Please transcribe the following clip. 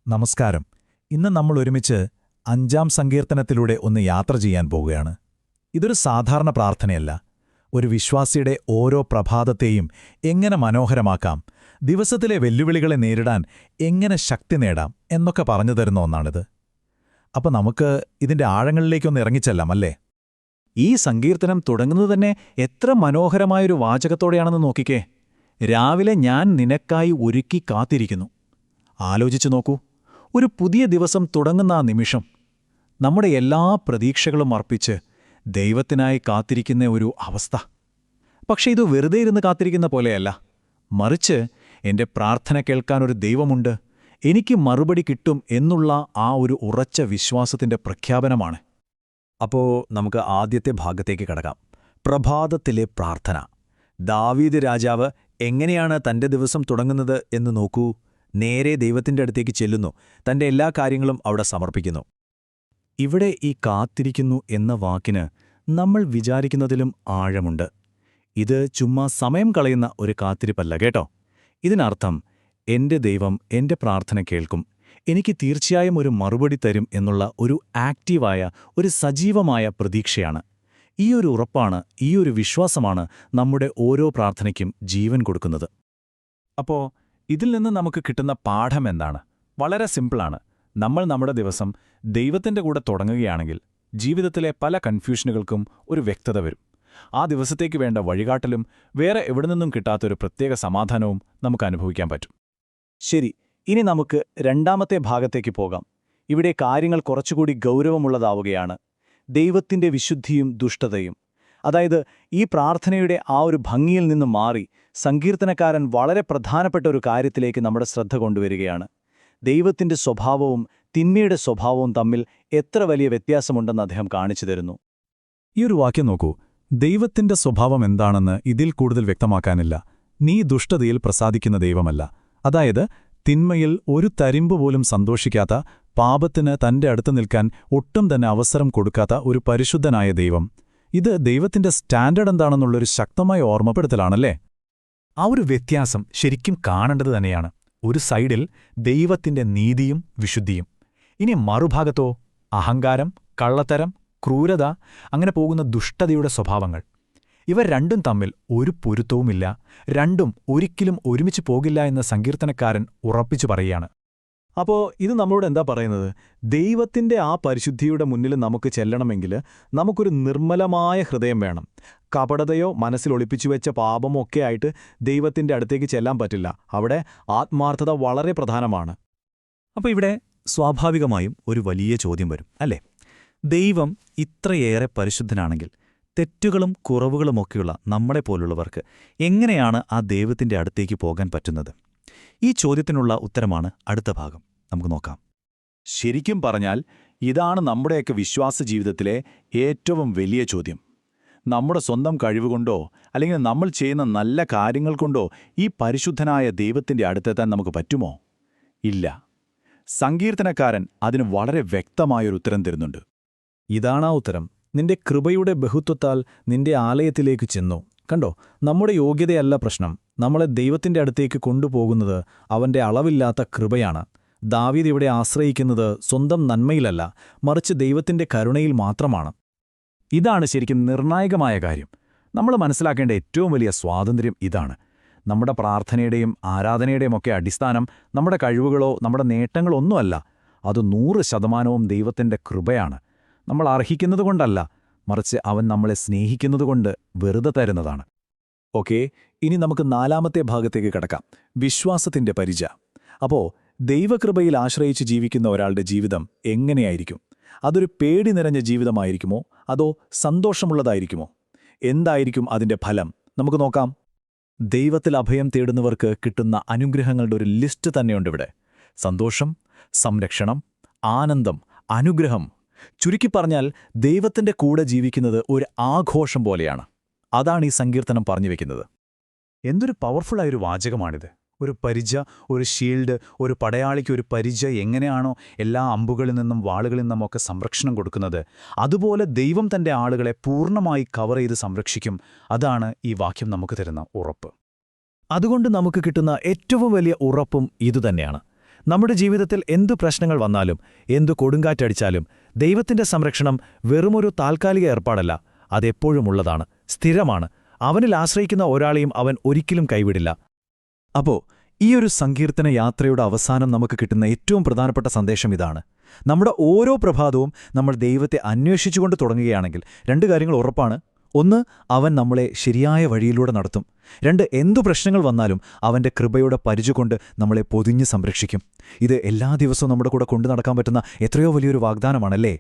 നമസ്കാരം. ഇന്ന് നമ്മൾ ഒരുമിച്ച് 5-ാം സങ്കീർത്തനത്തിലൂടെ ഒന്ന് യാത്ര ചെയ്യാൻ പോകുകയാണ്. ഇതൊരു സാധാരണ പ്രാർത്ഥനയല്ല. ഒരു വിശ്വാസിയുടെ ഓരോ പ്രഭാതത്തെയും എങ്ങനെ മനോഹരമാക്കാം, ദിവസത്തിലെ വെല്ലുവിളികളെ നേരിടാൻ എങ്ങനെ ശക്തി നേടാം എന്നൊക്കെ പറഞ്ഞു തരുന്ന ഒന്നാണിത്. അപ്പോൾ നമുക്ക് ഇതിന്റെ ആഴങ്ങളിലേക്കൊന്ന് ഇറങ്ങിച്ചെല്ലാം, അല്ലേ? ഈ സങ്കീർത്തനം തുടങ്ങുന്നത് തന്നെ എത്ര മനോഹരമായൊരു വാചകത്തോടെയാണെന്ന് നോക്കിക്കേ. രാവിലെ ഞാൻ നിനക്കായി ഒരുക്കി കാത്തിരിക്കുന്നു. ആലോചിച്ചു നോക്കൂ, ഒരു പുതിയ ദിവസം തുടങ്ങുന്ന ആ നിമിഷം നമ്മുടെ എല്ലാ പ്രതീക്ഷകളും അർപ്പിച്ച് ദൈവത്തിനായി കാത്തിരിക്കുന്ന ഒരു അവസ്ഥ. പക്ഷേ ഇത് വെറുതെ ഇരുന്ന് കാത്തിരിക്കുന്ന പോലെയല്ല, മറിച്ച് എൻ്റെ പ്രാർത്ഥന കേൾക്കാനൊരു ദൈവമുണ്ട്, എനിക്ക് മറുപടി കിട്ടും എന്നുള്ള ആ ഒരു ഉറച്ച വിശ്വാസത്തിൻ്റെ പ്രഖ്യാപനമാണ്. അപ്പോൾ നമുക്ക് ആദ്യത്തെ ഭാഗത്തേക്ക് കടക്കാം. പ്രഭാതത്തിലെ പ്രാർത്ഥന. ദാവീദ് രാജാവ് എങ്ങനെയാണ് തൻ്റെ ദിവസം തുടങ്ങുന്നത് എന്ന് നോക്കൂ. നേരെ ദൈവത്തിൻ്റെ അടുത്തേക്ക് ചെല്ലുന്നു, തൻ്റെ എല്ലാ കാര്യങ്ങളും അവിടെ സമർപ്പിക്കുന്നു. ഇവിടെ ഈ കാത്തിരിക്കുന്നു എന്ന വാക്കിന് നമ്മൾ വിചാരിക്കുന്നതിലും ആഴമുണ്ട്. ഇത് ചുമ്മാ സമയം കളയുന്ന ഒരു കാത്തിരിപ്പല്ല കേട്ടോ. ഇതിനർത്ഥം എൻ്റെ ദൈവം എൻ്റെ പ്രാർത്ഥന കേൾക്കും, എനിക്ക് തീർച്ചയായും ഒരു മറുപടി തരും എന്നുള്ള ഒരു ആക്റ്റീവായ, ഒരു സജീവമായ പ്രതീക്ഷയാണ്. ഈ ഒരു ഉറപ്പാണ്, ഈ ഒരു വിശ്വാസമാണ് നമ്മുടെ ഓരോ പ്രാർത്ഥനയ്ക്കും ജീവൻ കൊടുക്കുന്നത്. അപ്പോൾ ഇതിൽ നിന്ന് നമുക്ക് കിട്ടുന്ന പാഠം എന്താണ്? വളരെ സിമ്പിളാണ്. നമ്മൾ നമ്മുടെ ദിവസം ദൈവത്തിൻ്റെ കൂടെ തുടങ്ങുകയാണെങ്കിൽ ജീവിതത്തിലെ പല കൺഫ്യൂഷനുകൾക്കും ഒരു വ്യക്തത വരും. ആ ദിവസത്തേക്ക് വേണ്ട വഴികാട്ടലും വേറെ എവിടെ നിന്നും കിട്ടാത്തൊരു പ്രത്യേക സമാധാനവും നമുക്ക് അനുഭവിക്കാൻ പറ്റും. ശരി, ഇനി നമുക്ക് രണ്ടാമത്തെ ഭാഗത്തേക്ക് പോകാം. ഇവിടെ കാര്യങ്ങൾ കുറച്ചുകൂടി ഗൗരവമുള്ളതാവുകയാണ്. ദൈവത്തിൻ്റെ വിശുദ്ധിയും ദുഷ്ടതയും. അതായത് ഈ പ്രാർത്ഥനയുടെ ആ ഒരു ഭംഗിയിൽ നിന്ന് മാറി സങ്കീർത്തനക്കാരൻ വളരെ പ്രധാനപ്പെട്ട ഒരു കാര്യത്തിലേക്ക് നമ്മുടെ ശ്രദ്ധ കൊണ്ടുവരികയാണ്. ദൈവത്തിൻ്റെ സ്വഭാവവും തിന്മയുടെ സ്വഭാവവും തമ്മിൽ എത്ര വലിയ വ്യത്യാസമുണ്ടെന്ന് അദ്ദേഹം കാണിച്ചു തരുന്നു. ഈ ഒരു വാക്യം നോക്കൂ. ദൈവത്തിന്റെ സ്വഭാവം എന്താണെന്ന് ഇതിൽ കൂടുതൽ വ്യക്തമാക്കാനില്ല. നീ ദുഷ്ടതയിൽ പ്രസാദിക്കുന്ന ദൈവമല്ല. അതായത് തിന്മയിൽ ഒരു തരിമ്പ് പോലും സന്തോഷിക്കാത്ത, പാപത്തിന് തന്റെ അടുത്ത് നിൽക്കാൻ ഒട്ടും തന്നെ അവസരം കൊടുക്കാത്ത ഒരു പരിശുദ്ധനായ ദൈവം. ഇത് ദൈവത്തിന്റെ സ്റ്റാൻഡേർഡ് എന്താണെന്നുള്ളൊരു ശക്തമായ ഓർമ്മപ്പെടുത്തലാണല്ലേ? ആ ഒരു വ്യത്യാസം ശരിക്കും കാണേണ്ടത് തന്നെയാണ്. ഒരു സൈഡിൽ ദൈവത്തിൻ്റെ നീതിയും വിശുദ്ധിയും, ഇനി മറുഭാഗത്തോ അഹങ്കാരം, കള്ളത്തരം, ക്രൂരത, അങ്ങനെ പോകുന്ന ദുഷ്ടതയുടെ സ്വഭാവങ്ങൾ. ഇവ രണ്ടും തമ്മിൽ ഒരു പൊരുത്തവുമില്ല. രണ്ടും ഒരിക്കലും ഒരുമിച്ച് പോകില്ല എന്ന് സങ്കീർത്തനക്കാരൻ ഉറപ്പിച്ചു പറയുകയാണ്. അപ്പോൾ ഇത് നമ്മളോട് എന്താ പറയുന്നത്? ദൈവത്തിൻ്റെ ആ പരിശുദ്ധിയുടെ മുന്നിൽ നമുക്ക് ചെല്ലണമെങ്കിൽ നമുക്കൊരു നിർമ്മലമായ ഹൃദയം വേണം. കപടതയോ മനസ്സിൽ ഒളിപ്പിച്ചുവെച്ച പാപമോ ഒക്കെ ആയിട്ട് ദൈവത്തിൻ്റെ അടുത്തേക്ക് ചെല്ലാൻ പറ്റില്ല. അവിടെ ആത്മാർത്ഥത വളരെ പ്രധാനമാണ്. അപ്പോൾ ഇവിടെ സ്വാഭാവികമായും ഒരു വലിയ ചോദ്യം വരും, അല്ലേ? ദൈവം ഇത്രയേറെ പരിശുദ്ധനാണെങ്കിൽ തെറ്റുകളും കുറവുകളുമൊക്കെയുള്ള നമ്മളെപ്പോലുള്ളവർക്ക് എങ്ങനെയാണ് ആ ദൈവത്തിൻ്റെ അടുത്തേക്ക് പോകാൻ പറ്റുന്നത്? ഈ ചോദ്യത്തിനുള്ള ഉത്തരമാണ് അടുത്ത ഭാഗം. നമുക്ക് നോക്കാം. ശരിക്കും പറഞ്ഞാൽ ഇതാണ് നമ്മുടെയൊക്കെ വിശ്വാസ ജീവിതത്തിലെ ഏറ്റവും വലിയ ചോദ്യം. നമ്മുടെ സ്വന്തം കഴിവുകൊണ്ടോ അല്ലെങ്കിൽ നമ്മൾ ചെയ്യുന്ന നല്ല കാര്യങ്ങൾ കൊണ്ടോ ഈ പരിശുദ്ധനായ ദൈവത്തിൻ്റെ അടുത്തെത്താൻ നമുക്ക് പറ്റുമോ? ഇല്ല. സങ്കീർത്തനക്കാരൻ അതിന് വളരെ വ്യക്തമായൊരു ഉത്തരം തരുന്നുണ്ട്. ഇതാണാ ഉത്തരം. നിന്റെ കൃപയുടെ ബഹുത്വത്താൽ നിന്റെ ആലയത്തിലേക്ക് ചെന്നു. കണ്ടോ, നമ്മുടെ യോഗ്യതയല്ല പ്രശ്നം. നമ്മളെ ദൈവത്തിൻ്റെ അടുത്തേക്ക് കൊണ്ടുപോകുന്നത് അവൻ്റെ അളവില്ലാത്ത കൃപയാണ്. ദാവീദ് ഇവിടെ ആശ്രയിക്കുന്നത് സ്വന്തം നന്മയിലല്ല, മറിച്ച് ദൈവത്തിൻ്റെ കരുണയിൽ മാത്രമാണ്. ഇതാണ് ശരിക്കും നിർണായകമായ കാര്യം. നമ്മൾ മനസ്സിലാക്കേണ്ട ഏറ്റവും വലിയ സ്വാതന്ത്ര്യം ഇതാണ്. നമ്മുടെ പ്രാർത്ഥനയുടെയും ആരാധനയുടെയും ഒക്കെ അടിസ്ഥാനം നമ്മുടെ കഴിവുകളോ നമ്മുടെ നേട്ടങ്ങളോ ഒന്നുമല്ല. അത് 100% ദൈവത്തിൻ്റെ കൃപയാണ്. നമ്മൾ അർഹിക്കുന്നതുകൊണ്ടല്ല, മറിച്ച് അവൻ നമ്മളെ സ്നേഹിക്കുന്നതുകൊണ്ട് വെറുതെ തരുന്നതാണ്. ഓക്കെ, ഇനി നമുക്ക് നാലാമത്തെ ഭാഗത്തേക്ക് കടക്കാം. വിശ്വാസത്തിൻ്റെ പരിച. അപ്പോൾ ദൈവകൃപയിൽ ആശ്രയിച്ച് ജീവിക്കുന്ന ഒരാളുടെ ജീവിതം എങ്ങനെയായിരിക്കും? അതൊരു പേടി നിറഞ്ഞ ജീവിതമായിരിക്കുമോ അതോ സന്തോഷമുള്ളതായിരിക്കുമോ? എന്തായിരിക്കും അതിൻ്റെ ഫലം? നമുക്ക് നോക്കാം. ദൈവത്തിൽ അഭയം തേടുന്നവർക്ക് കിട്ടുന്ന അനുഗ്രഹങ്ങളുടെ ഒരു ലിസ്റ്റ് തന്നെയുണ്ടിവിടെ. സന്തോഷം, സംരക്ഷണം, ആനന്ദം, അനുഗ്രഹം. ചുരുക്കി പറഞ്ഞാൽ ദൈവത്തിൻ്റെ കൂടെ ജീവിക്കുന്നത് ഒരു ആഘോഷം പോലെയാണ്. അതാണ് ഈ സങ്കീർത്തനം പറഞ്ഞു വെക്കുന്നത്. എന്തൊരു പവർഫുള്ളായൊരു വാചകമാണിത്. ഒരു പരിച, ഒരു ഷീൽഡ്, ഒരു പടയാളിക്ക് ഒരു പരിച എങ്ങനെയാണോ എല്ലാ അമ്പുകളിൽ നിന്നും വാളുകളിൽ നിന്നുമൊക്കെ സംരക്ഷണം കൊടുക്കുന്നത്, അതുപോലെ ദൈവം തൻ്റെ ആളുകളെ പൂർണ്ണമായി കവർ ചെയ്ത് സംരക്ഷിക്കും. അതാണ് ഈ വാക്യം നമുക്ക് തരുന്ന ഉറപ്പ്. അതുകൊണ്ട് നമുക്ക് കിട്ടുന്ന ഏറ്റവും വലിയ ഉറപ്പും ഇതുതന്നെയാണ്. നമ്മുടെ ജീവിതത്തിൽ എന്തു പ്രശ്നങ്ങൾ വന്നാലും എന്തു കൊടുങ്കാറ്റടിച്ചാലും ദൈവത്തിന്റെ സംരക്ഷണം വെറുമൊരു താൽക്കാലിക ഏർപ്പാടല്ല, അതെപ്പോഴും ഉള്ളതാണ്, സ്ഥിരമാണ്. അവനിൽ ആശ്രയിക്കുന്ന ഒരാളെയും അവൻ ഒരിക്കലും കൈവിടില്ല. അപ്പോ ഈയൊരു സങ്കീർത്തന യാത്രയുടെ അവസാനം നമുക്ക് കിട്ടുന്ന ഏറ്റവും പ്രധാനപ്പെട്ട സന്ദേശം ഇതാണ്. നമ്മുടെ ഓരോ പ്രഭാതവും നമ്മൾ ദൈവത്തെ അന്വേഷിച്ചുകൊണ്ട് തുടങ്ങുകയാണെങ്കിൽ 2 കാര്യങ്ങൾ ഉറപ്പാണ്. 1, അവൻ നമ്മളെ ശരിയായ വഴിയിലൂടെ നടത്തും. 2, എന്തു പ്രശ്നങ്ങൾ വന്നാലും അവന്റെ കൃപയുടെ പരിചകൊണ്ട് നമ്മളെ പൊതിഞ്ഞ് സംരക്ഷിക്കും. ഇത് എല്ലാ ദിവസവും നമ്മുടെ കൂടെ കൊണ്ടു നടക്കാൻ പറ്റുന്ന എത്രയോ വലിയൊരു വാഗ്ദാനമാണല്ലേ?